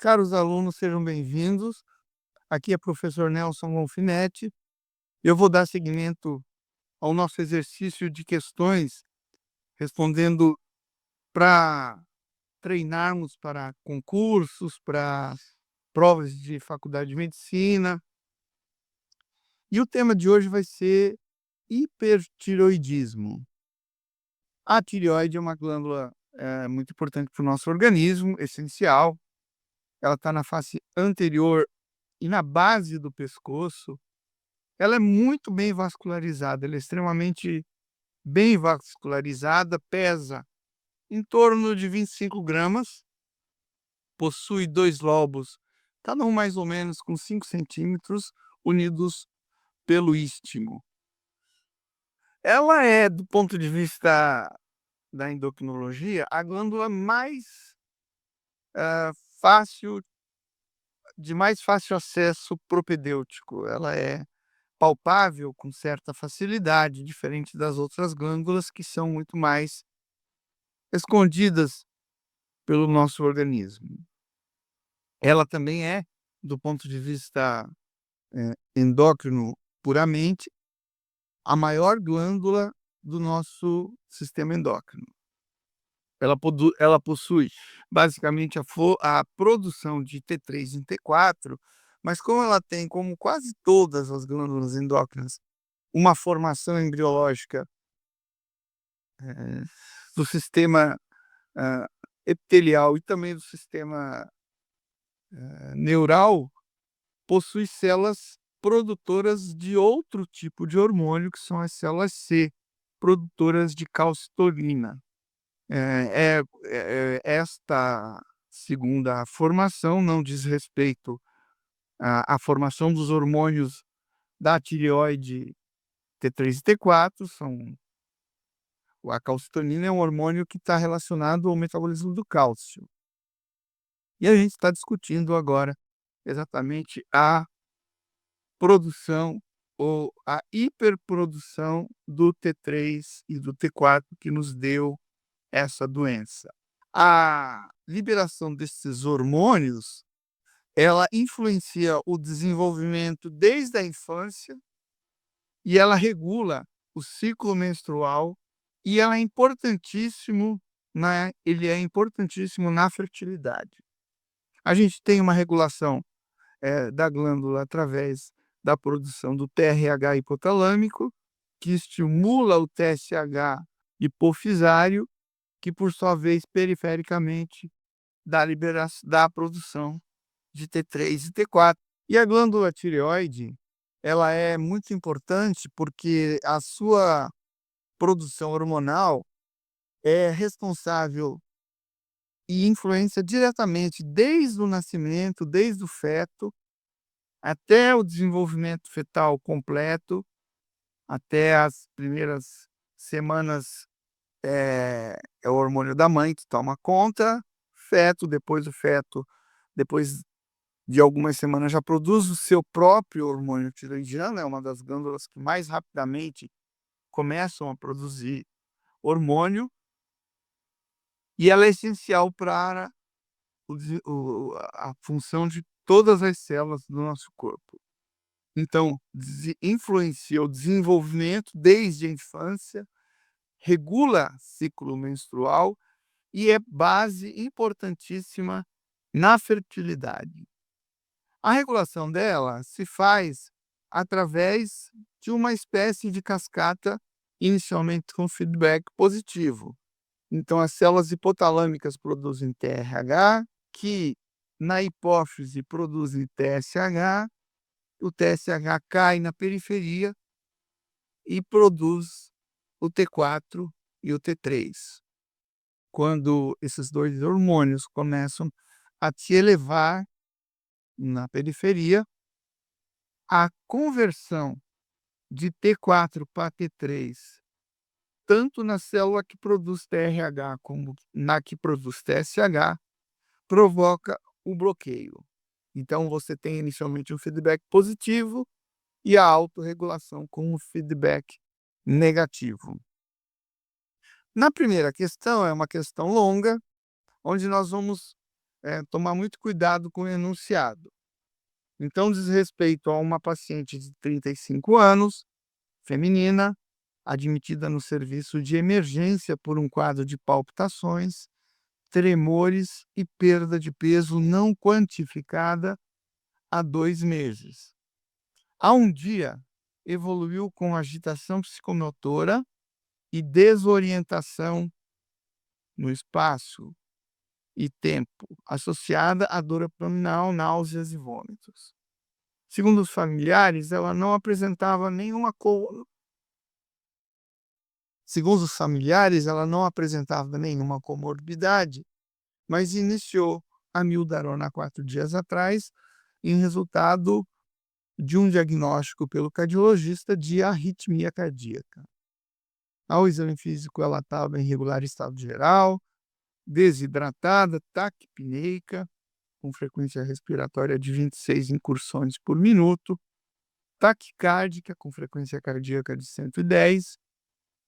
Caros alunos, sejam bem-vindos. Aqui é professor Nelson Gonfinetti. Eu vou dar seguimento ao nosso exercício de questões, respondendo para treinarmos para concursos, para provas de faculdade de medicina. E o tema de hoje vai ser hipertireoidismo. A tireoide é uma glândula muito importante para o nosso organismo, essencial. Ela está na face anterior e na base do pescoço. Ela é muito bem vascularizada, ela é extremamente bem vascularizada, pesa em torno de 25 gramas, possui 2 lobos, cada um mais ou menos com 5 centímetros, unidos pelo istmo. Ela é, do ponto de vista da endocrinologia, a glândula mais fácil, de mais fácil acesso propedêutico. Ela é palpável com certa facilidade, diferente das outras glândulas que são muito mais escondidas pelo nosso organismo. Ela também é, do ponto de vista endócrino puramente, a maior glândula do nosso sistema endócrino. Ela possui basicamente a produção de T3 e T4, mas como ela tem, como quase todas as glândulas endócrinas, uma formação embriológica eh, do sistema ah, epitelial e também do sistema neural, possui células produtoras de outro tipo de hormônio, que são as células C, produtoras de calcitonina. Esta segunda formação não diz respeito à formação dos hormônios da tireoide T3 e T4, a calcitonina é um hormônio que está relacionado ao metabolismo do cálcio. E a gente está discutindo agora exatamente a produção ou a hiperprodução do T3 e do T4 que nos deu essa doença. A liberação desses hormônios, ela influencia o desenvolvimento desde a infância e ela regula o ciclo menstrual e ele é importantíssimo na fertilidade. A gente tem uma regulação da glândula através da produção do TRH hipotalâmico, que estimula o TSH hipofisário, que por sua vez perifericamente dá a produção de T3 e T4. E a glândula tireoide, ela é muito importante porque a sua produção hormonal é responsável e influencia diretamente desde o nascimento, desde o feto, até o desenvolvimento fetal completo, até as primeiras semanas, é o hormônio da mãe que toma conta, o feto, depois de algumas semanas, já produz o seu próprio hormônio tiroidiano, é uma das glândulas que mais rapidamente começam a produzir hormônio, e ela é essencial para a função de todas as células do nosso corpo. Então, influencia o desenvolvimento desde a infância, regula ciclo menstrual e é base importantíssima na fertilidade. A regulação dela se faz através de uma espécie de cascata, inicialmente com feedback positivo. Então, as células hipotalâmicas produzem TRH, que na hipófise produzem TSH, o TSH cai na periferia e produz o T4 e o T3. Quando esses dois hormônios começam a se elevar na periferia, a conversão de T4 para T3, tanto na célula que produz TRH como na que produz TSH, provoca o bloqueio. Então, você tem inicialmente um feedback positivo e a autorregulação com um feedback negativo. Na primeira questão, é uma questão longa, onde nós vamos tomar muito cuidado com o enunciado. Então, diz respeito a uma paciente de 35 anos, feminina, admitida no serviço de emergência por um quadro de palpitações, tremores e perda de peso não quantificada há 2 meses. Há um dia, evoluiu com agitação psicomotora e desorientação no espaço e tempo, associada à dor abdominal, náuseas e vômitos. Segundo os familiares, ela não apresentava nenhuma comorbidade, mas iniciou a mildarona há 4 dias atrás, em resultado de um diagnóstico pelo cardiologista de arritmia cardíaca. Ao exame físico, ela estava em regular estado geral, desidratada, taquipneica, com frequência respiratória de 26 incursões por minuto, taquicárdica, com frequência cardíaca de 110,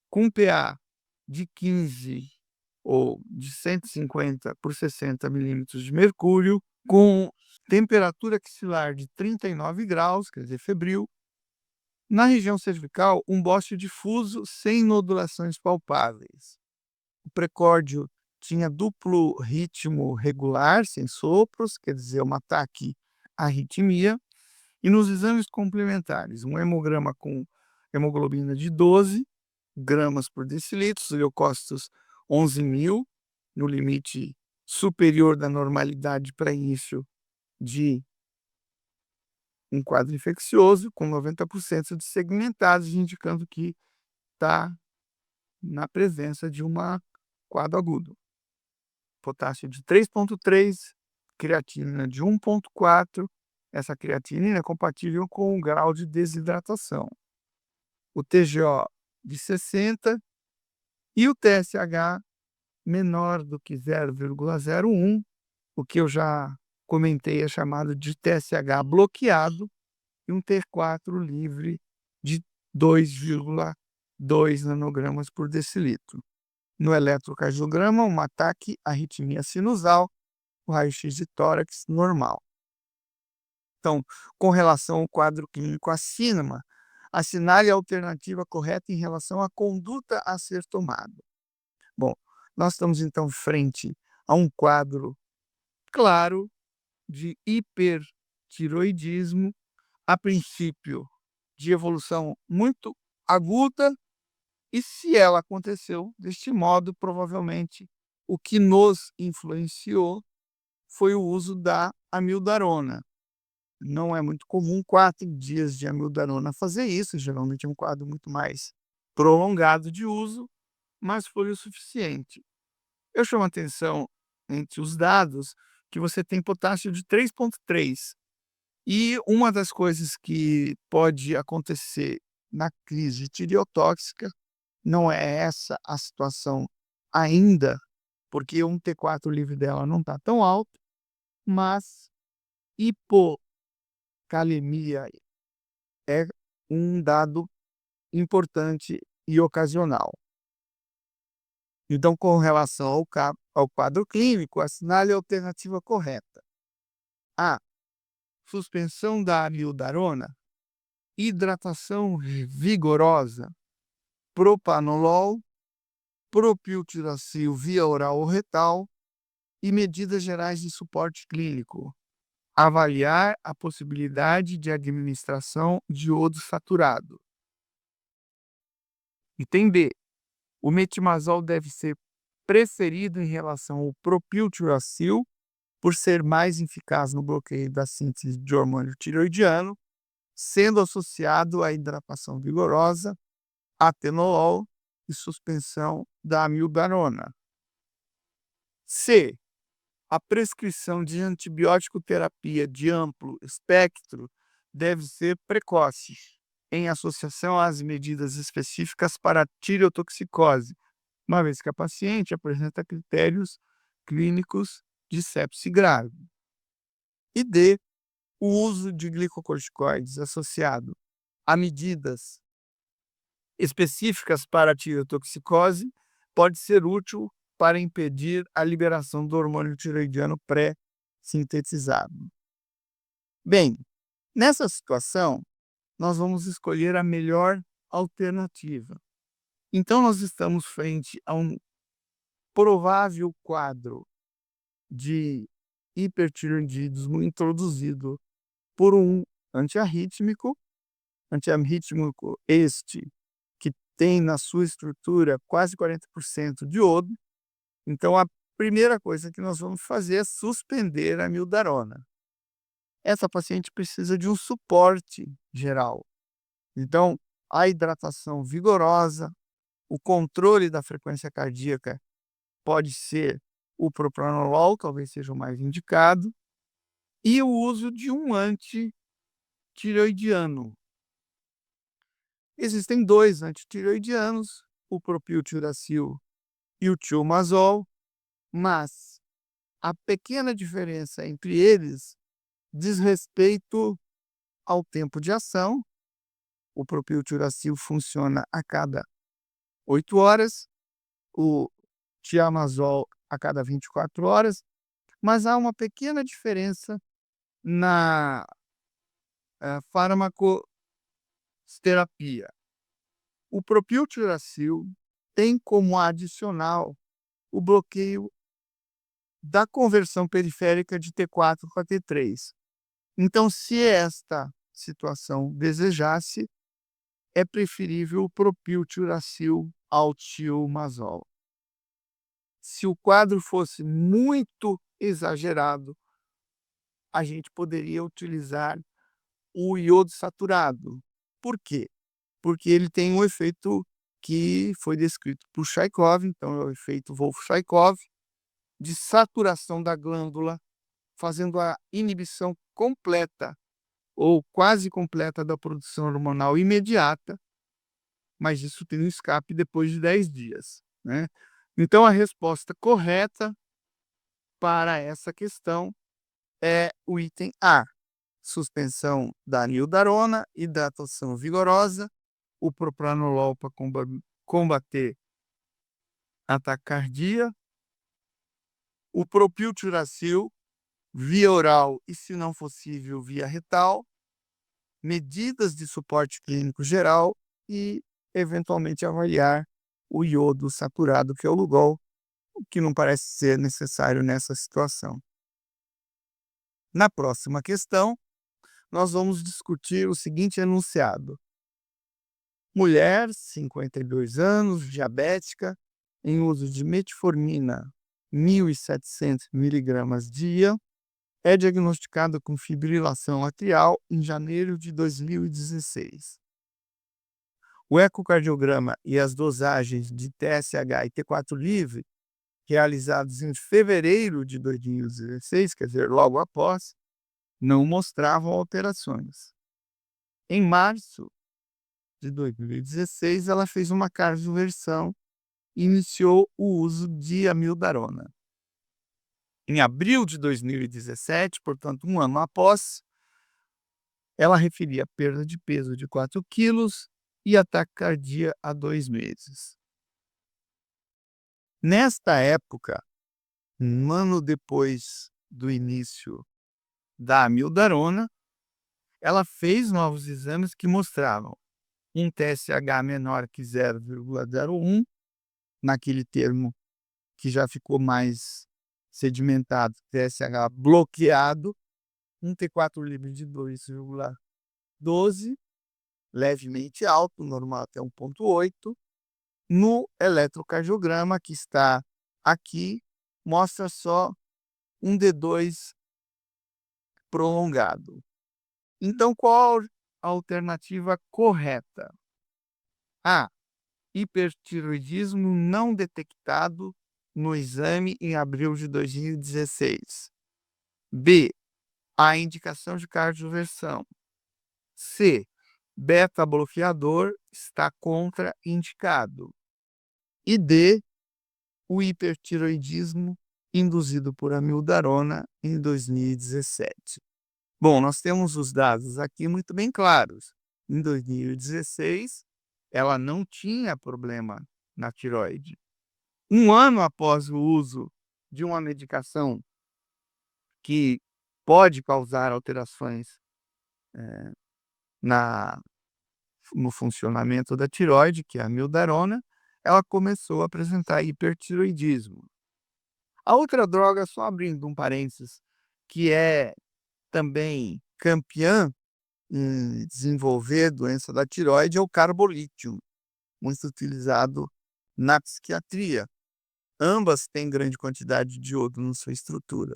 com PA de 15 ou de 150 por 60 milímetros de mercúrio, com temperatura axilar de 39 graus, quer dizer, febril. Na região cervical, um bócio difuso sem nodulações palpáveis. O precórdio tinha duplo ritmo regular, sem sopros, quer dizer, uma taquiarritmia. E nos exames complementares, um hemograma com hemoglobina de 12 gramas por decilitro, leucócitos 11.000, no limite superior da normalidade para início de um quadro infeccioso, com 90% de segmentados, indicando que está na presença de um quadro agudo. Potássio de 3,3, creatinina de 1,4. Essa creatinina é compatível com o grau de desidratação. O TGO de 60 e o TSH menor do que 0,01, o que eu já comentei é chamado de TSH bloqueado, e um T4 livre de 2,2 nanogramas por decilitro. No eletrocardiograma, um ataque arritmia sinusal, o raio-x de tórax normal. Então, com relação ao quadro clínico acima, assinale a alternativa correta em relação à conduta a ser tomada. Bom, nós estamos então frente a um quadro claro de hipertiroidismo, a princípio de evolução muito aguda, e se ela aconteceu deste modo, provavelmente o que nos influenciou foi o uso da amildarona. Não é muito comum 4 dias de amildarona fazer isso, geralmente é um quadro muito mais prolongado de uso, mas foi o suficiente. Eu chamo a atenção, entre os dados, que você tem potássio de 3,3. E uma das coisas que pode acontecer na crise tireotóxica, não é essa a situação ainda, porque um T4 livre dela não está tão alto, mas hipocalemia é um dado importante e ocasional. Então, com relação ao quadro clínico, assinale a alternativa correta. A. Suspensão da amildarona, hidratação vigorosa, propanolol, propiltiracil via oral ou retal e medidas gerais de suporte clínico. Avaliar a possibilidade de administração de iodo saturado. Item B. O metimazol deve ser preferido em relação ao propiltiracil, por ser mais eficaz no bloqueio da síntese de hormônio tiroidiano, sendo associado à hidratação vigorosa, atenolol e suspensão da amildarona. C. A prescrição de antibiótico terapia de amplo espectro deve ser precoce, em associação às medidas específicas para a tireotoxicose, uma vez que a paciente apresenta critérios clínicos de sepse grave. E D. O uso de glicocorticoides associado a medidas específicas para a tireotoxicose pode ser útil para impedir a liberação do hormônio tiroidiano sintetizado. Bem, nessa situação, nós vamos escolher a melhor alternativa. Então, nós estamos frente a um provável quadro de hipertireoidismo introduzido por um antiarrítmico, antiarrítmico este que tem na sua estrutura quase 40% de iodo. Então, a primeira coisa que nós vamos fazer é suspender a mildarona. Essa paciente precisa de um suporte geral. Então, a hidratação vigorosa, o controle da frequência cardíaca pode ser o propranolol, talvez seja o mais indicado, e o uso de um antitireoidiano. Existem 2 antitireoidianos, o propiltiuracil e o tiomazol, mas a pequena diferença entre eles diz respeito ao tempo de ação. O propiltiuracil funciona a cada 8 horas, o tiamazol a cada 24 horas, mas há uma pequena diferença na farmacoterapia. O propiltiuracil tem como adicional o bloqueio da conversão periférica de T4 para T3. Então, se esta situação desejasse, é preferível o propiltiuracil ao tiomazol. Se o quadro fosse muito exagerado, a gente poderia utilizar o iodo saturado. Por quê? Porque ele tem um efeito que foi descrito por Chaikov, então é o efeito Wolff-Chaikov, de saturação da glândula, fazendo a inibição completa ou quase completa da produção hormonal imediata, mas isso tem um escape depois de 10 dias, né? Então, a resposta correta para essa questão é o item A: suspensão da amiodarona, hidratação vigorosa, o propranolol para combater a taquicardia, o propiltiuracil via oral e, se não possível, via retal, medidas de suporte clínico geral e, eventualmente, avaliar o iodo saturado, que é o Lugol, o que não parece ser necessário nessa situação. Na próxima questão, nós vamos discutir o seguinte enunciado: mulher, 52 anos, diabética, em uso de metformina 1.700 miligramas dia, é diagnosticada com fibrilação atrial em janeiro de 2016. O ecocardiograma e as dosagens de TSH e T4 livre, realizados em fevereiro de 2016, quer dizer, logo após, não mostravam alterações. Em março de 2016, ela fez uma cardioversão e iniciou o uso de amiodarona. Em abril de 2017, portanto, um ano após, ela referia perda de peso de 4 quilos e ataque cardíaco há 2 meses. Nesta época, um ano depois do início da amiodarona, ela fez novos exames que mostravam um TSH menor que 0,01, naquele termo que já ficou mais sedimentado, TSH bloqueado, um T4 livre de 2,12, levemente alto, normal até 1,8. No eletrocardiograma, que está aqui, mostra só um D2 prolongado. Então, qual a alternativa correta? A: hipertireoidismo não detectado no exame em abril de 2016. B: a indicação de cardioversão. C: beta-bloqueador está contraindicado. E D: o hipertireoidismo induzido por amiodarona em 2017. Bom, nós temos os dados aqui muito bem claros. Em 2016, ela não tinha problema na tireoide. Um ano após o uso de uma medicação que pode causar alterações, eh, na no funcionamento da tireoide, que é a amiodarona, ela começou a apresentar hipertireoidismo. A outra droga, só abrindo um parênteses, que é também campeã em desenvolver doença da tireoide é o carbolítio, muito utilizado na psiquiatria. Ambas têm grande quantidade de iodo na sua estrutura.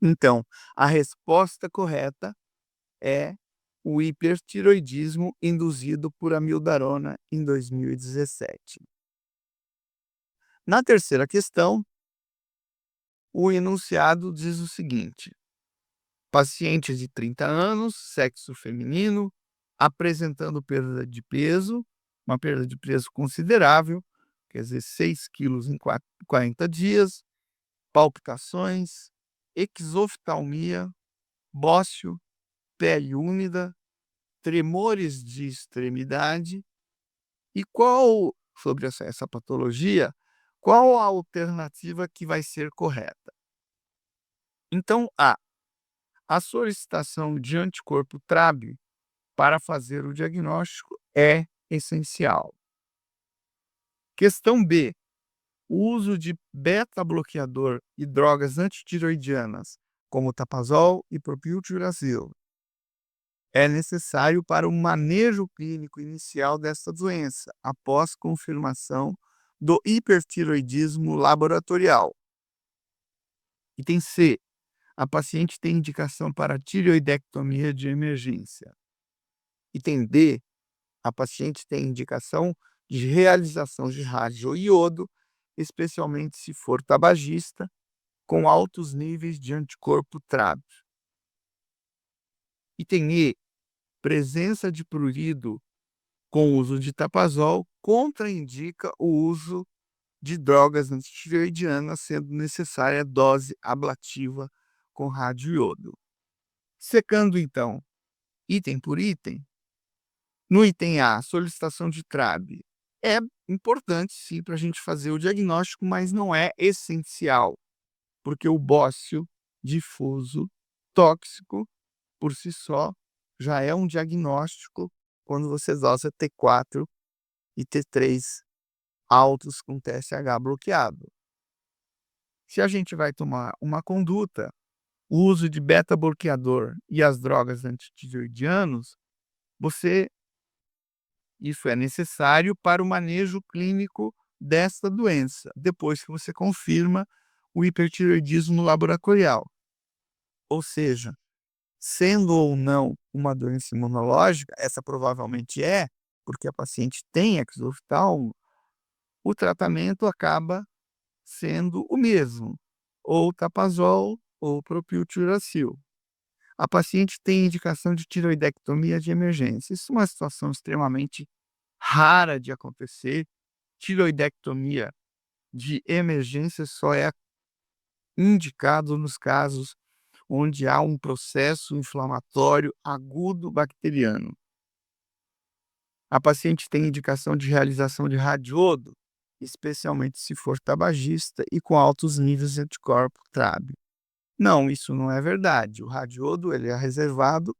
Então, a resposta correta é o hipertireoidismo induzido por amiodarona em 2017. Na terceira questão, o enunciado diz o seguinte: paciente de 30 anos, sexo feminino, apresentando perda de peso, uma perda de peso considerável, quer dizer, 6 quilos em 40 dias, palpitações, exoftalmia, bócio, pele úmida, tremores de extremidade. E sobre essa patologia, qual a alternativa que vai ser correta? Então, a solicitação de anticorpo TRAB para fazer o diagnóstico é essencial. Questão B. O uso de beta-bloqueador e drogas antitiroidianas, como tapazol e propiltiuracil, é necessário para o manejo clínico inicial desta doença, após confirmação do hipertiroidismo laboratorial. Item C. A paciente tem indicação para tireoidectomia de emergência. Item D. A paciente tem indicação de realização de radioiodo, especialmente se for tabagista, com altos níveis de anticorpo TRAB. Item E. Presença de prurido com uso de tapazol contraindica o uso de drogas antitireoidianas, sendo necessária dose ablativa com radioiodo. Secando, então, item por item, no item A, solicitação de TRAB. É importante, sim, para a gente fazer o diagnóstico, mas não é essencial, porque o bócio difuso tóxico, por si só, já é um diagnóstico quando você dosa T4 e T3 altos com TSH bloqueado. Se a gente vai tomar uma conduta, o uso de beta-bloqueador e as drogas antitireoidianos, isso é necessário para o manejo clínico desta doença, depois que você confirma o hipertireoidismo laboratorial. Ou seja, sendo ou não uma doença imunológica, essa provavelmente é, porque a paciente tem exoftalmo, o tratamento acaba sendo o mesmo, ou tapazol ou propiltiuracil. A paciente tem indicação de tireoidectomia de emergência. Isso é uma situação extremamente rara de acontecer. Tireoidectomia de emergência só é indicado nos casos onde há um processo inflamatório agudo bacteriano. A paciente tem indicação de realização de radiodo, especialmente se for tabagista e com altos níveis de anticorpo TRAB. Não, isso não é verdade. O radiodo ele é reservado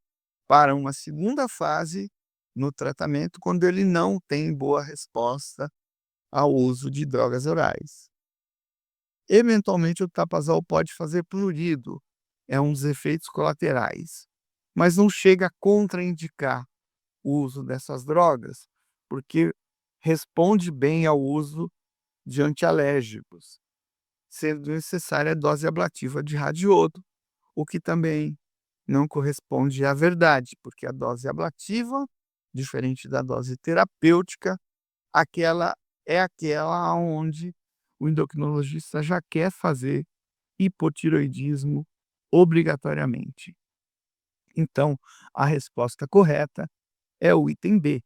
para uma segunda fase no tratamento, quando ele não tem boa resposta ao uso de drogas orais. Eventualmente, o tapazol pode fazer prurido, é um dos efeitos colaterais, mas não chega a contraindicar o uso dessas drogas, porque responde bem ao uso de antialérgicos, sendo necessária a dose ablativa de radiodo, o que também não corresponde à verdade, porque a dose ablativa, diferente da dose terapêutica, aquela onde o endocrinologista já quer fazer hipotireoidismo obrigatoriamente. Então, a resposta correta é o item B.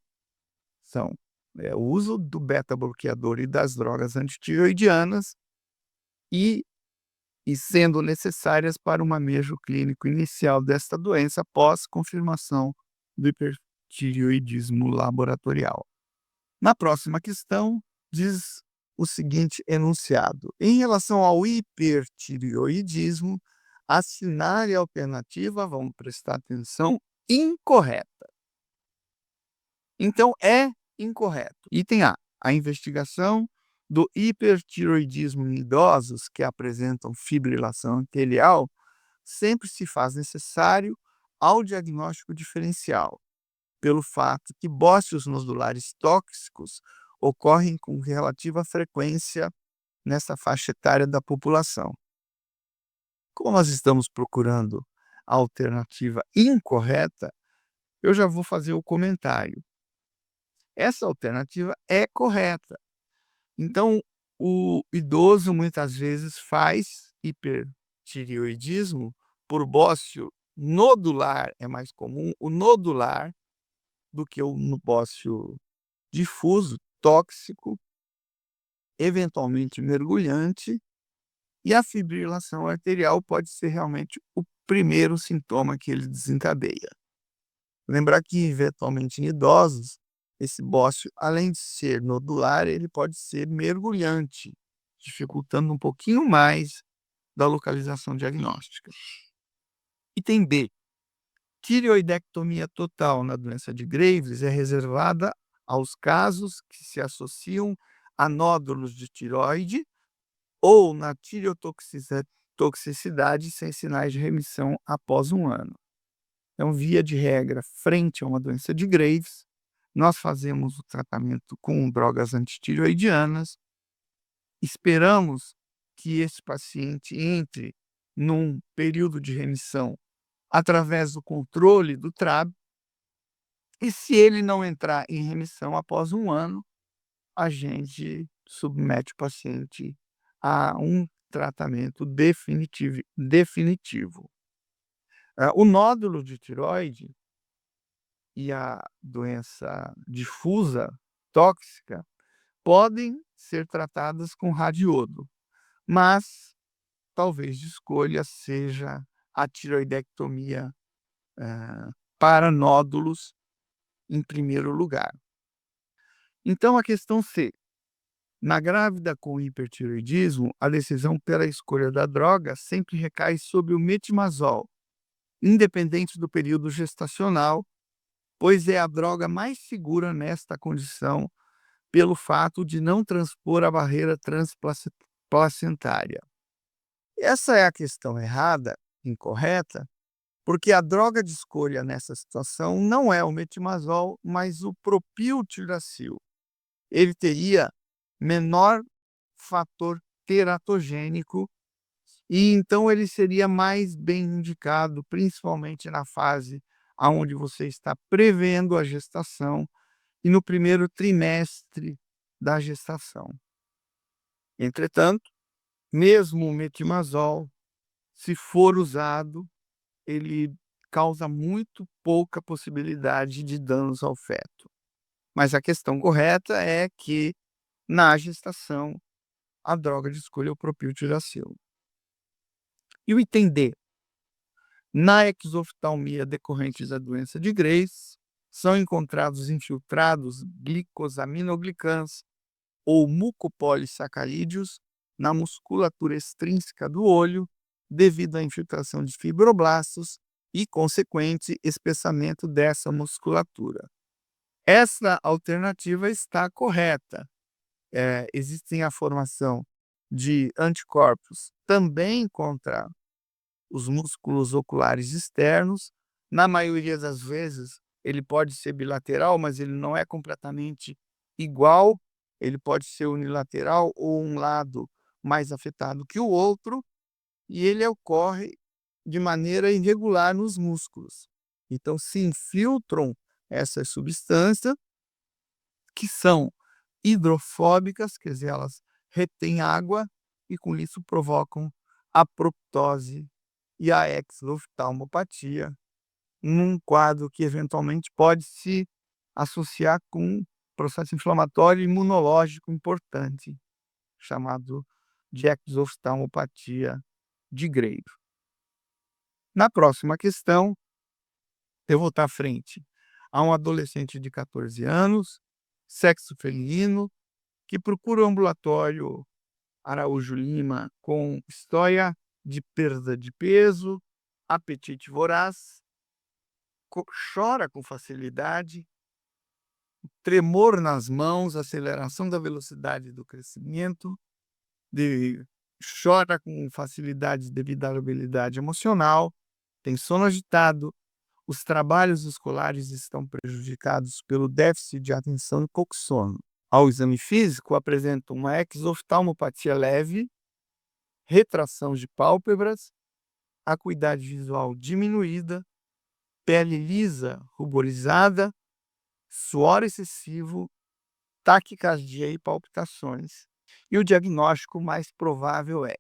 O uso do beta-bloqueador e das drogas antitireoidianas e sendo necessárias para o manejo clínico inicial desta doença após confirmação do hipertireoidismo laboratorial. Na próxima questão, diz o seguinte enunciado: em relação ao hipertireoidismo, assinale a alternativa, vamos prestar atenção, incorreta. Então é incorreto. Item A, a investigação do hipertiroidismo em idosos que apresentam fibrilação arterial sempre se faz necessário ao diagnóstico diferencial, pelo fato que bócios nodulares tóxicos ocorrem com relativa frequência nessa faixa etária da população. Como nós estamos procurando a alternativa incorreta, eu já vou fazer o comentário. Essa alternativa é correta. Então, o idoso muitas vezes faz hipertireoidismo por bócio nodular, é mais comum o nodular do que o bócio difuso, tóxico, eventualmente mergulhante, e a fibrilação arterial pode ser realmente o primeiro sintoma que ele desencadeia. Lembrar que, eventualmente, em idosos, esse bócio, além de ser nodular, ele pode ser mergulhante, dificultando um pouquinho mais da localização diagnóstica. Item B. Tireoidectomia total na doença de Graves é reservada aos casos que se associam a nódulos de tireoide ou na tireotoxicidade sem sinais de remissão após 1 ano. Então, via de regra, frente a uma doença de Graves, nós fazemos o tratamento com drogas antitireoidianas, esperamos que esse paciente entre num período de remissão através do controle do TRAB, e se ele não entrar em remissão após 1 ano, a gente submete o paciente a um tratamento definitivo. O nódulo de tireoide e a doença difusa tóxica podem ser tratadas com radiodo, mas talvez de escolha seja a tireoidectomia para nódulos em primeiro lugar. Então, a questão C. Na grávida com hipertireoidismo, a decisão pela escolha da droga sempre recai sobre o metimazol, independente do período gestacional, pois é a droga mais segura nesta condição pelo fato de não transpor a barreira transplacentária. Essa é a questão errada, incorreta, porque a droga de escolha nessa situação não é o metimazol, mas o propiltiracil. Ele teria menor fator teratogênico e então ele seria mais bem indicado, principalmente na fase onde você está prevendo a gestação e no primeiro trimestre da gestação. Entretanto, mesmo o metimazol, se for usado, ele causa muito pouca possibilidade de danos ao feto. Mas a questão correta é que, na gestação, a droga de escolha é o propiltiracil. E o item D. Na exoftalmia decorrente da doença de Graves, são encontrados infiltrados glicosaminoglicans ou mucopolissacarídeos na musculatura extrínseca do olho devido à infiltração de fibroblastos e consequente espessamento dessa musculatura. Essa alternativa está correta. Existem a formação de anticorpos também contra os músculos oculares externos. Na maioria das vezes, ele pode ser bilateral, mas ele não é completamente igual. Ele pode ser unilateral ou um lado mais afetado que o outro, e ele ocorre de maneira irregular nos músculos. Então, se infiltram essas substâncias que são hidrofóbicas, quer dizer, elas retêm água e com isso provocam a proptose e a exoftalmopatia, num quadro que eventualmente pode se associar com um processo inflamatório imunológico importante, chamado de exoftalmopatia de Graves. Na próxima questão, eu vou estar à frente a um adolescente de 14 anos, sexo feminino, que procura o ambulatório Araújo Lima com história de perda de peso, apetite voraz, chora com facilidade, tremor nas mãos, aceleração da velocidade do crescimento, chora com facilidade devido à habilidade emocional, tem sono agitado, os trabalhos escolares estão prejudicados pelo déficit de atenção e pouco sono. Ao exame físico, apresenta uma exoftalmopatia leve, retração de pálpebras, acuidade visual diminuída, pele lisa, ruborizada, suor excessivo, taquicardia e palpitações. E o diagnóstico mais provável é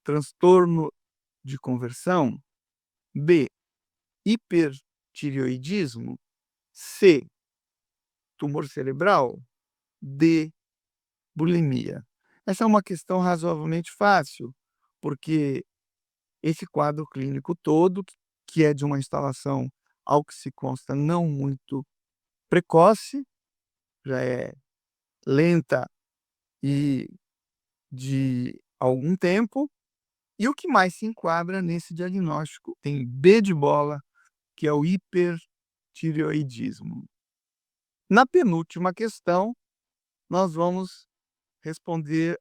transtorno de conversão, B, hipertireoidismo, C, tumor cerebral, D, bulimia. Essa é uma questão razoavelmente fácil, porque esse quadro clínico todo, que é de uma instalação, ao que se consta, não muito precoce, já é lenta e de algum tempo, e o que mais se enquadra nesse diagnóstico tem B de bola, que é o hipertireoidismo. Na penúltima questão, nós vamos responder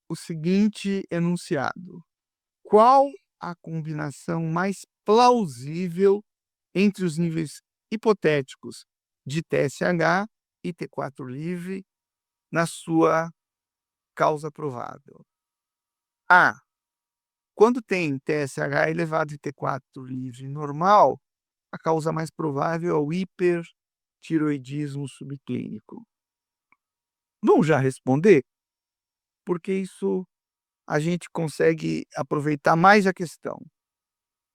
o seguinte enunciado: qual a combinação mais plausível entre os níveis hipotéticos de TSH e T4 livre na sua causa provável? A. Quando tem TSH elevado e T4 livre normal, a causa mais provável é o hipertiroidismo subclínico. Vamos já responder? Porque isso a gente consegue aproveitar mais a questão.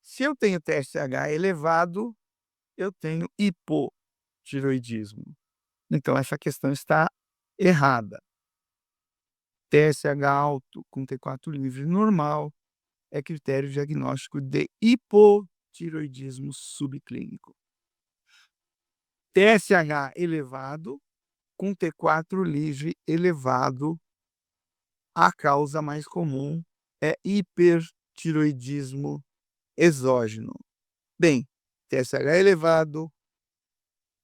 Se eu tenho TSH elevado, eu tenho hipotiroidismo. Então, essa questão está errada. TSH alto com T4 livre normal é critério diagnóstico de hipotiroidismo subclínico. TSH elevado com T4 livre elevado, a causa mais comum é hipertiroidismo exógeno. Bem, TSH elevado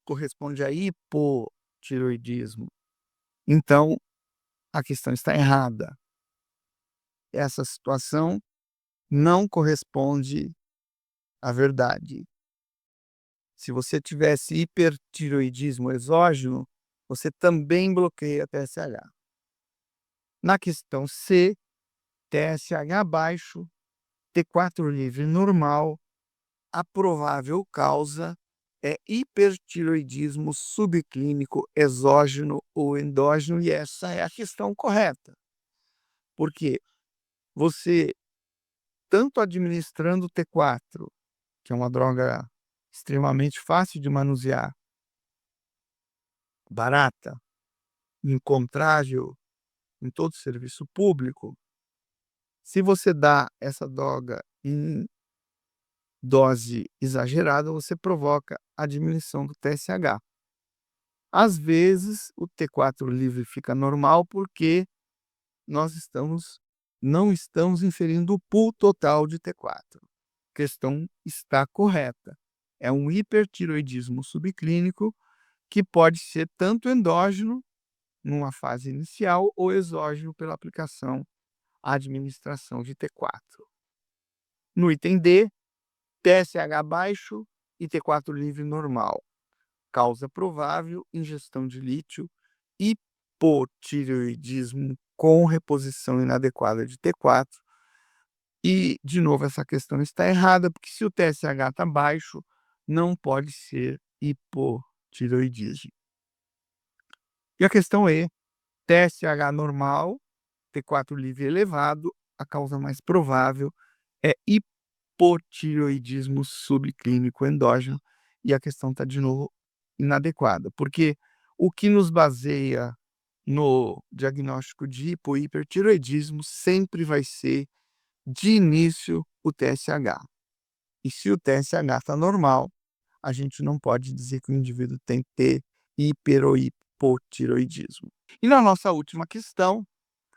corresponde a hipotiroidismo. Então, a questão está errada. Essa situação não corresponde à verdade. Se você tivesse hipertiroidismo exógeno, você também bloqueia TSH. Na questão C, TSH baixo, T4 livre normal, a provável causa é hipertiroidismo subclínico exógeno ou endógeno, e essa é a questão correta. Porque você, tanto administrando T4, que é uma droga extremamente fácil de manusear, barata, encontrável em todo serviço público, se você dá essa droga em dose exagerada, você provoca a diminuição do TSH. Às vezes, o T4 livre fica normal porque nós não estamos inferindo o pool total de T4. A questão está correta. É um hipertiroidismo subclínico que pode ser tanto endógeno, numa fase inicial, ou exógeno pela aplicação, administração de T4. No item D, TSH baixo e T4 livre normal. Causa provável, ingestão de lítio, hipotireoidismo com reposição inadequada de T4. E, de novo, essa questão está errada, porque se o TSH está baixo, não pode ser hipotireoidismo. E a questão é, TSH normal, T4 livre elevado, a causa mais provável é hipotireoidismo subclínico endógeno, e a questão está, de novo, inadequada, porque o que nos baseia no diagnóstico de hipo e hipertireoidismo sempre vai ser, de início, o TSH. E se o TSH está normal, a gente não pode dizer que o indivíduo tem que ter hiper ou hipotireoidismo. E na nossa última questão,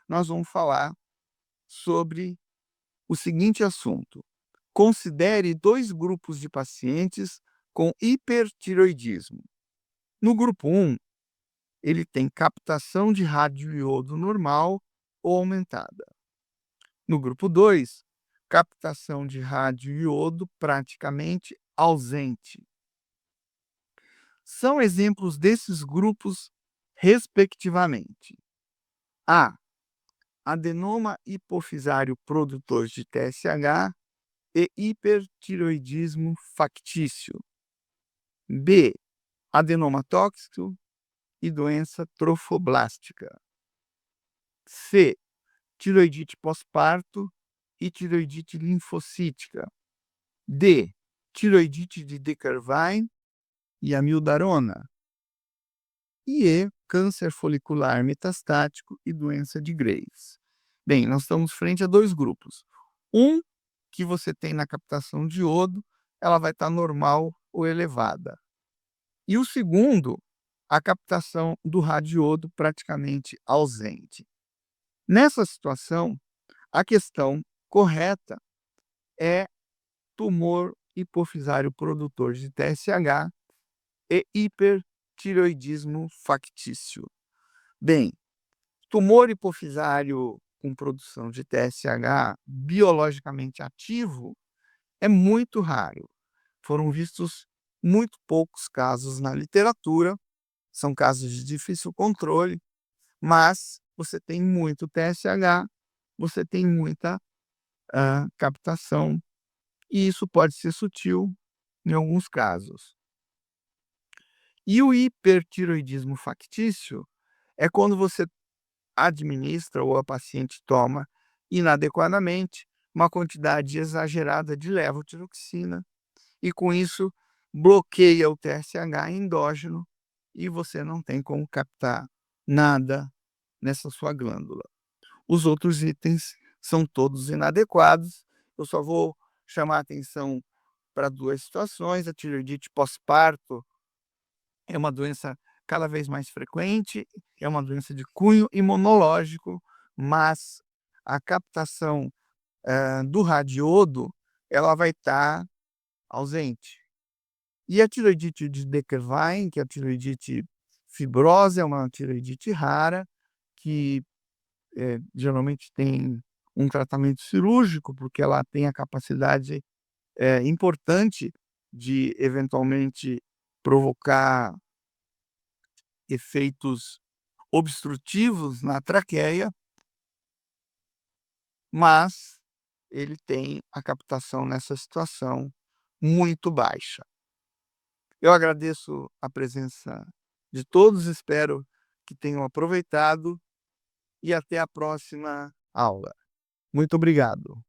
nós vamos falar sobre o seguinte assunto: considere 2 grupos de pacientes com hipertireoidismo. No grupo 1, ele tem captação de radioiodo normal ou aumentada. No grupo 2, captação de radioiodo praticamente ausente. São exemplos desses grupos, respectivamente: A. Adenoma hipofisário produtor de TSH e hipertireoidismo factício. B. Adenoma tóxico e doença trofoblástica. C. Tireoidite pós-parto e tireoidite linfocítica. D. Tireoidite de Dequervine e amiodarona. E E. Câncer folicular metastático e doença de Graves. Bem, nós estamos frente a 2 grupos. Um, que você tem na captação de iodo, ela vai estar normal ou elevada. E o segundo, a captação do radioiodo praticamente ausente. Nessa situação, a questão correta é tumor hipofisário produtor de TSH e hipertireoidismo factício. Bem, tumor hipofisário com produção de TSH biologicamente ativo é muito raro. Foram vistos muito poucos casos na literatura, são casos de difícil controle, mas você tem muito TSH, você tem muita captação, e isso pode ser sutil em alguns casos. E o hipertireoidismo factício é quando você administra ou a paciente toma inadequadamente uma quantidade exagerada de levotiroxina e, com isso, bloqueia o TSH endógeno e você não tem como captar nada nessa sua glândula. Os outros itens são todos inadequados. Eu só vou chamar a atenção para 2 situações: a tireoidite pós-parto é uma doença cada vez mais frequente, é uma doença de cunho imunológico, mas a captação, do radiodo, ela vai estar ausente. E a tireoidite de Dequervine, que é a tireoidite fibrosa, é uma tireoidite rara, que geralmente tem um tratamento cirúrgico, porque ela tem a capacidade importante de eventualmente provocar efeitos obstrutivos na traqueia, mas ele tem a captação nessa situação muito baixa. Eu agradeço a presença de todos, espero que tenham aproveitado e até a próxima aula. Muito obrigado.